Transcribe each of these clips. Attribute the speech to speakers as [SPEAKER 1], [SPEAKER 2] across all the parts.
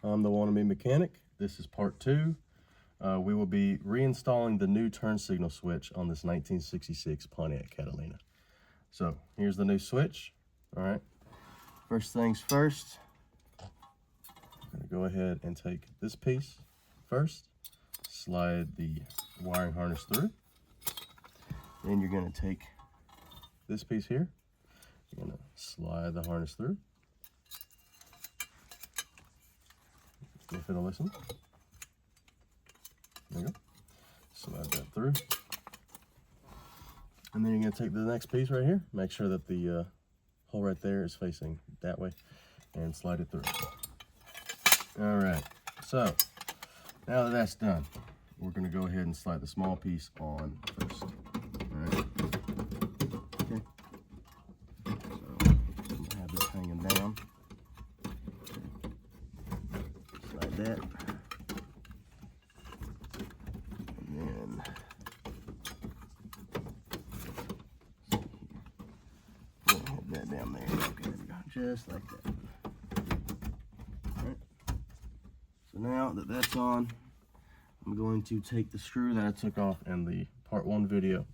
[SPEAKER 1] I'm the Wannabe Mechanic. This is part 2. We will be reinstalling the new turn signal switch on this 1966 Pontiac Catalina. So here's the new switch. All right. First things first, I'm going to go ahead and take this piece first, slide the wiring harness through. Then you're going to take this piece here. You're going to slide the harness through. If it'll listen. There you go. Slide that through. And then you're going to take the next piece right here. Make sure that the hole right there is facing that way. And slide it through. Alright. So, now that that's done, we're going to go ahead and slide the small piece on first. Alright. Okay. So, I'm going to have this hanging down. Slide that. And then hit that down there. Okay, there we go. Just like that. Alright. So now that that's on, I'm going to take the screw that I took off in the part 1 video.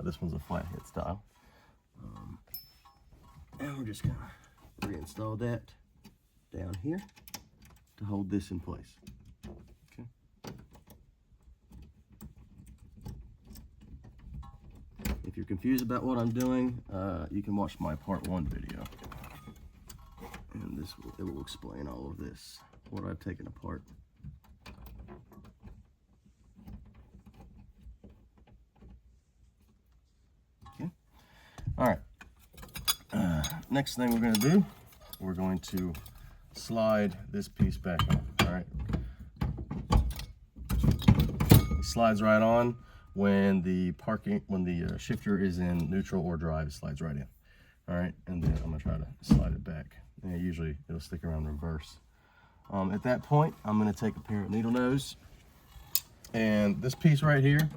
[SPEAKER 1] This one's a flathead style. And we're just going to reinstall that down here to hold this in place. Okay. If you're confused about what I'm doing, you can watch my part 1 video. And it will explain all of this, what I've taken apart. Okay. All right. Next thing we're going to do, we're going to slide this piece back on. All right. It slides right on when the shifter is in neutral or drive. It slides right in. All right, and then I'm gonna try to slide it back. And usually it'll stick around reverse. At that point, I'm gonna take a pair of needle nose and this piece right here.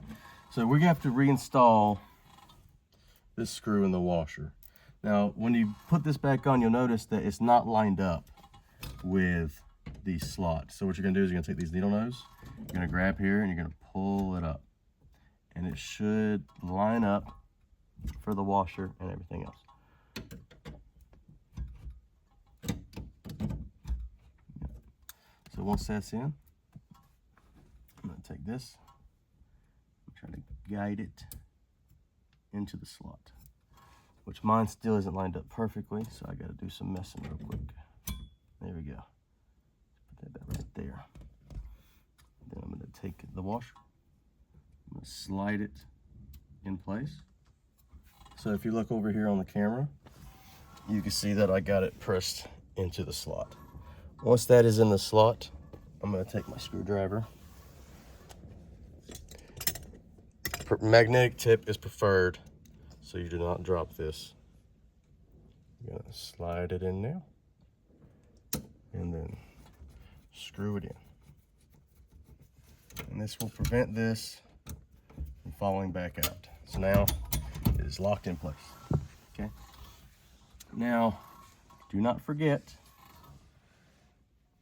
[SPEAKER 1] So we're gonna have to reinstall this screw in the washer. Now, when you put this back on, you'll notice that it's not lined up with the slot. So what you're gonna do is you're gonna take these needle nose, you're gonna grab here and you're gonna pull it up. And it should line up for the washer and everything else. So once that's in, I'm gonna take this and try to guide it into the slot, which mine still isn't lined up perfectly, so I gotta do some messing real quick. There we go. Put that right there. Then I'm gonna take the washer, I'm gonna slide it in place. So if you look over here on the camera, you can see that I got it pressed into the slot. Once that is in the slot, I'm gonna take my screwdriver. Magnetic tip is preferred, so you do not drop this. You're gonna slide it in now, and then screw it in. And this will prevent this from falling back out. So now it is locked in place. Okay. Now, do not forget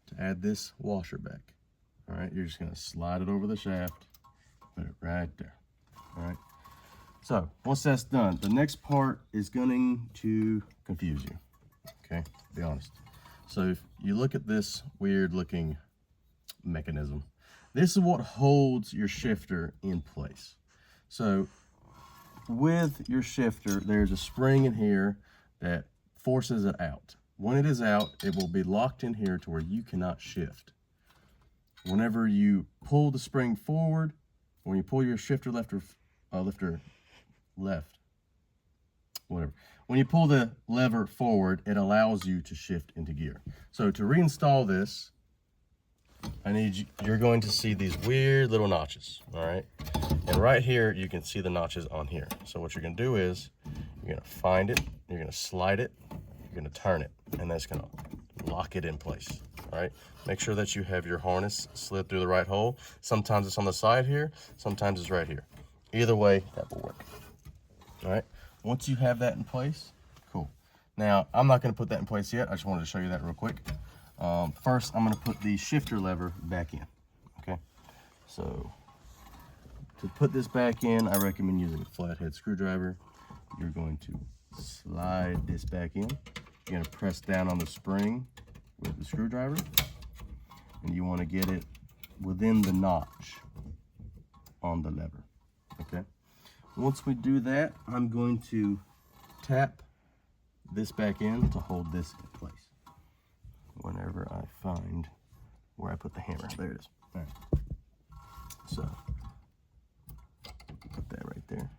[SPEAKER 1] to add this washer back. All right, you're just gonna slide it over the shaft, put it right there. All right. So once that's done, the next part is going to confuse you. Okay, be honest. So if you look at this weird looking mechanism, this is what holds your shifter in place. So with your shifter, there's a spring in here that forces it out. When it is out, it will be locked in here to where you cannot shift. Whenever you pull the spring forward, when you pull your shifter left, whatever. When you pull the lever forward, it allows you to shift into gear. So to reinstall this, you're going to see these weird little notches, all right? And right here, you can see the notches on here. So what you're gonna do is, you're gonna find it, you're gonna slide it, you're gonna turn it, and that's gonna lock it in place, all right? Make sure that you have your harness slid through the right hole. Sometimes it's on the side here, sometimes it's right here. Either way, that will work, all right? Once you have that in place, cool. Now, I'm not gonna put that in place yet. I just wanted to show you that real quick. First, I'm going to put the shifter lever back in. Okay, so to put this back in, I recommend using a flathead screwdriver. You're going to slide this back in. You're going to press down on the spring with the screwdriver, and you want to get it within the notch on the lever. Okay, once we do that, I'm going to tap this back in to hold this in place whenever I find where I put the hammer. There it is. All right, so put that right there.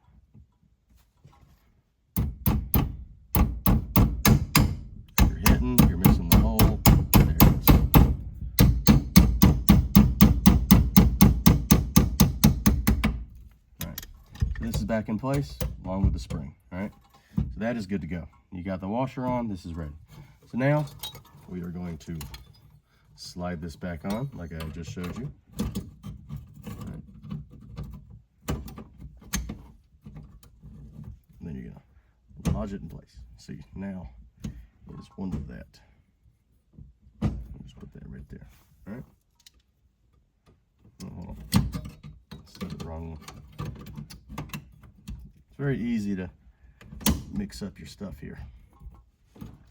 [SPEAKER 1] If you're hitting, you're missing the hole. There it is. All right, so this is back in place along with the spring. All right, so that is good to go. You got the washer on, this is ready. So now we are going to slide this back on like I just showed you. All right. And then you're gonna lodge it in place. See, now is one of that. I'll just put that right there. All right. Oh, hold on. Set it the wrong one. It's very easy to mix up your stuff here.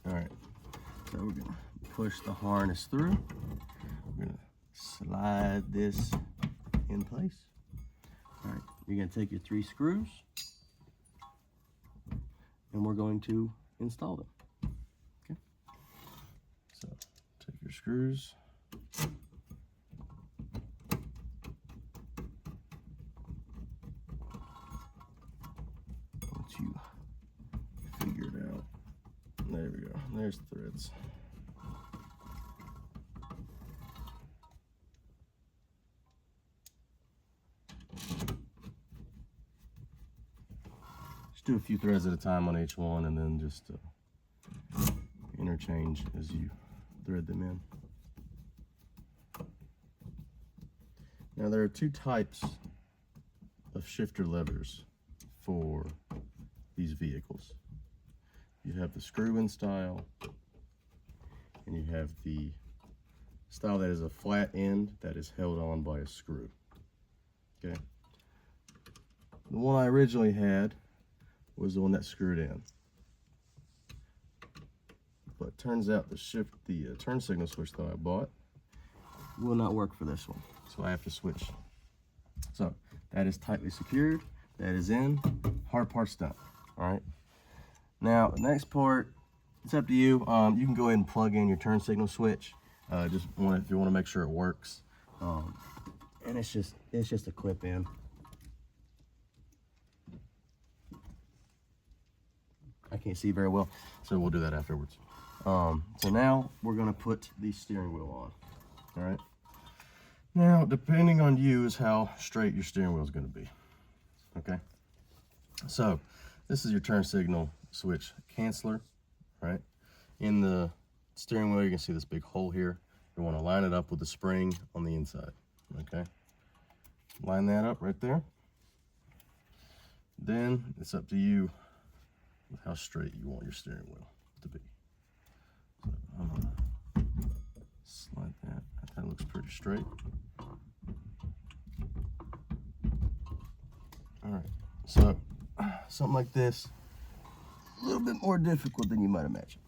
[SPEAKER 1] All right, so we're gonna push the harness through. We're gonna slide this in place. All right, you're gonna take your 3 screws and we're going to install them. Okay, so take your screws. Once you figure it out, there we go, there's the threads. Just do a few threads at a time on each one, and then just interchange as you thread them in. Now there are 2 types of shifter levers for these vehicles. You have the screw-in style, and you have the style that is a flat end that is held on by a screw. Okay. The one I originally had was the one that screwed in, but turns out the turn signal switch that I bought will not work for this one, so I have to switch. So that is tightly secured. That is in. Hard part's done. All right. Now the next part, it's up to you. You can go ahead and plug in your turn signal switch. If you want to make sure it works. And it's just a clip in. I can't see very well, so we'll do that afterwards. So now we're gonna put the steering wheel on. All right. Now, depending on you is how straight your steering wheel is gonna be. Okay. So this is your turn signal switch canceller, right? In the steering wheel, you can see this big hole here. You want to line it up with the spring on the inside. Okay. Line that up right there. Then it's up to you with how straight you want your steering wheel to be. So I'm gonna slide that. That looks pretty straight. All right. So something like this, a little bit more difficult than you might imagine.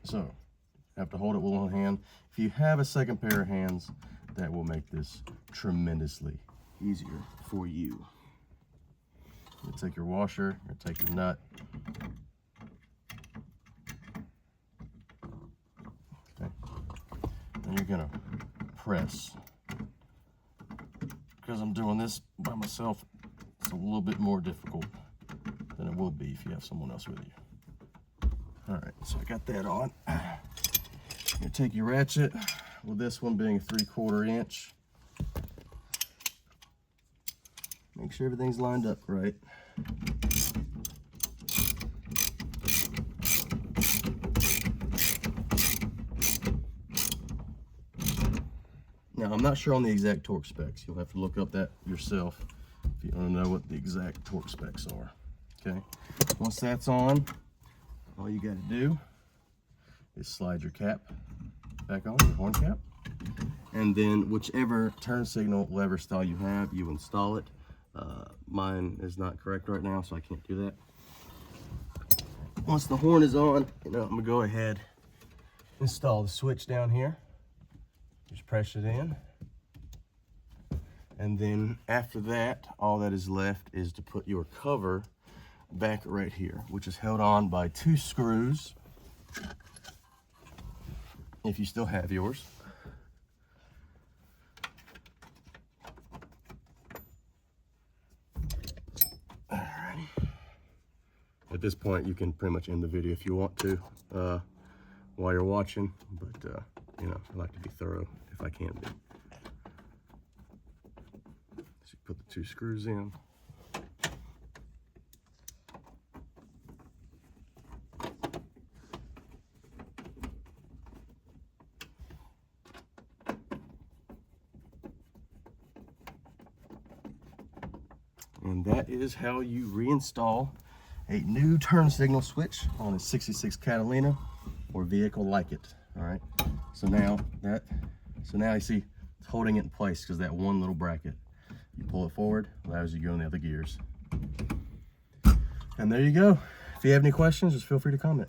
[SPEAKER 1] So you have to hold it with one hand. If you have a second pair of hands, that will make this tremendously easier for you. You take your washer, you take your nut. Okay. And you're gonna press. Because I'm doing this by myself, it's a little bit more difficult than it will be if you have someone else with you. All right, so I got that on. You take your ratchet, with this one being 3/4 inch. Make sure everything's lined up right. Now, I'm not sure on the exact torque specs. You'll have to look up that yourself if you want to know what the exact torque specs are. Okay, once that's on, all you got to do is slide your cap back on your horn cap. And then whichever turn signal, whatever style you have, you install it. Mine is not correct right now, so I can't do that. Once the horn is on, I'm gonna go ahead, install the switch down here. Just press it in. And then after that, all that is left is to put your cover back right here, which is held on by 2 screws, if you still have yours. Alrighty. At this point, you can pretty much end the video if you want to while you're watching, but I like to be thorough if I can be. So you put the 2 screws in. And that is how you reinstall a new turn signal switch on a 66 Catalina or vehicle like it. All right. So now you see it's holding it in place because that one little bracket. You pull it forward, allows you to go in the other gears. And there you go. If you have any questions, just feel free to comment.